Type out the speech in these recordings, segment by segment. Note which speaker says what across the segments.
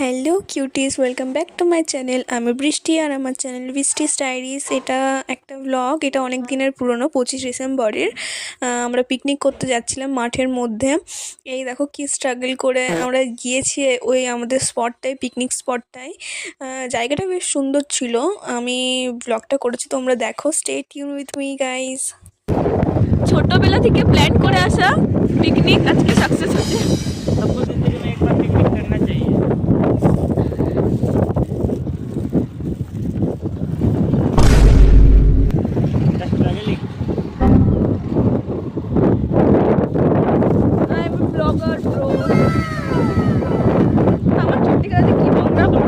Speaker 1: Hello cuties, welcome back to my channel. আমি বৃষ্টি আর আমার চ্যানেল বৃষ্টিস ডায়েরিস। এটা একটা ব্লগ, এটা অনেক দিনের পুরনো, 25 ডিসেম্বরের। আমরা পিকনিক করতে যাচ্ছিলাম মাঠের মধ্যে। এই দেখো কি স্ট্রাগল করে আমরা গিয়েছি ওই আমাদের স্পটটায়, পিকনিক স্পটটায়। জায়গাটা বেশ সুন্দর ছিল। আমি ব্লগটা করেছি, তোমরা দেখো। Stay tune with me guys. ছোটবেলা থেকে প্ল্যান করে আসা পিকনিক আজকে সাকসেস হচ্ছে।
Speaker 2: सबको जिंदगी में एक बार पिकनिक करना चाहिए। Just traveling.
Speaker 1: I am a vlogger, bro. আমার ছোট্ট কাছে কি বলরা bro?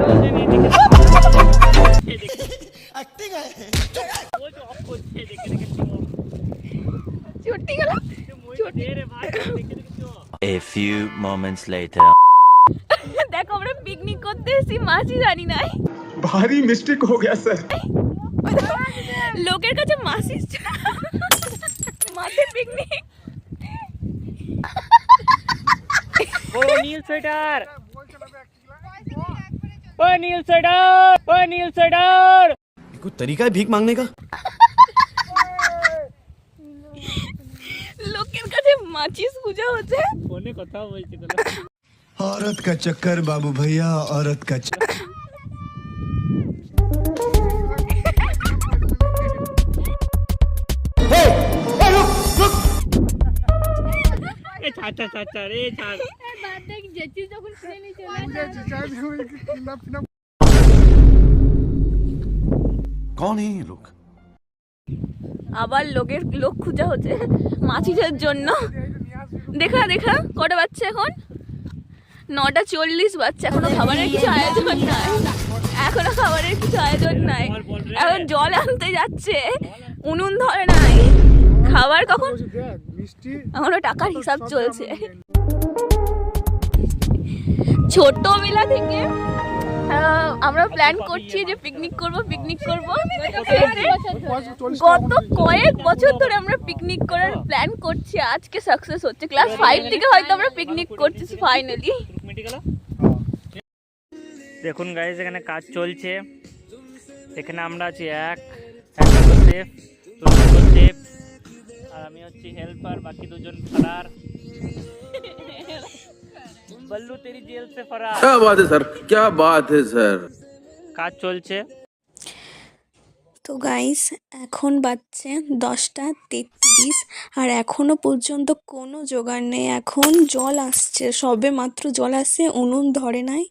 Speaker 2: एक्टिंग है वो जो ऑफ করছে দেখে দেখে
Speaker 1: ছোট্ট গলা
Speaker 2: दे रे भाई দেখে দেখে
Speaker 3: A few moments later.
Speaker 1: দেখো আমরা পিকনিক করতে এসেছি, মাছই জানি নাই।
Speaker 4: भारी मिस्टेक हो गया सर।
Speaker 1: লোকের কাছে মাছি মাঠে পিকনিক।
Speaker 2: ओ नील स्वेटर ओ नील स्वेटर ओ नील स्वेटर
Speaker 5: कोई तरीका है भीख मांगने का?
Speaker 1: লোকের কাছে মাছিস পূজা হচ্ছে।
Speaker 2: ফোনে কথা বলছি তো
Speaker 5: औरत का चक्कर बाबू भैया, औरत का चक्कर।
Speaker 2: এ চাচা চাচা রে চাচা
Speaker 5: कौन है ये लोग?
Speaker 1: আবার লোক খুঁজা হচ্ছে মাছিদের জন্য। দেখা দেখা কটা বাচ্চা এখন? 9:40 বাচ্চা। এখনো খাবারের কিছু আয়োজন নাই, এখনো খাবারের কিছু আয়োজন নাই। এখন জল আনতে যাচ্ছে, উনুন ধরে নাই। খাবার কখন? এখনো টাকার হিসাব চলছে। ছোটবেলা থেকে আমরা প্ল্যান করছি যে পিকনিক করব। গত কয়েক বছর ধরে আমরা পিকনিক করার প্ল্যান করছি, আজকে সাকসেস হচ্ছে। ক্লাস 5 থেকে হয়তো আমরা পিকনিক করছি ফাইনালি।
Speaker 2: দেখুন গাইস, এখানে কাজ চলছে। এখানে আমরা আছি শেফ, শেফ আর আমি হচ্ছি হেল্পার, বাকি দুজন ফরার। बल्लू तेरी जेल से फरार।
Speaker 6: क्या बात है सर, क्या बात है सर।
Speaker 2: কাজ চলছে।
Speaker 1: তো গাইস, এখন বাজছে 10:33 আর এখনো পর্যন্ত কোনো জোগাড় নেই। এখন জল আসছে, সবে মাত্র জল আসছে, উনুন ধরে নাই।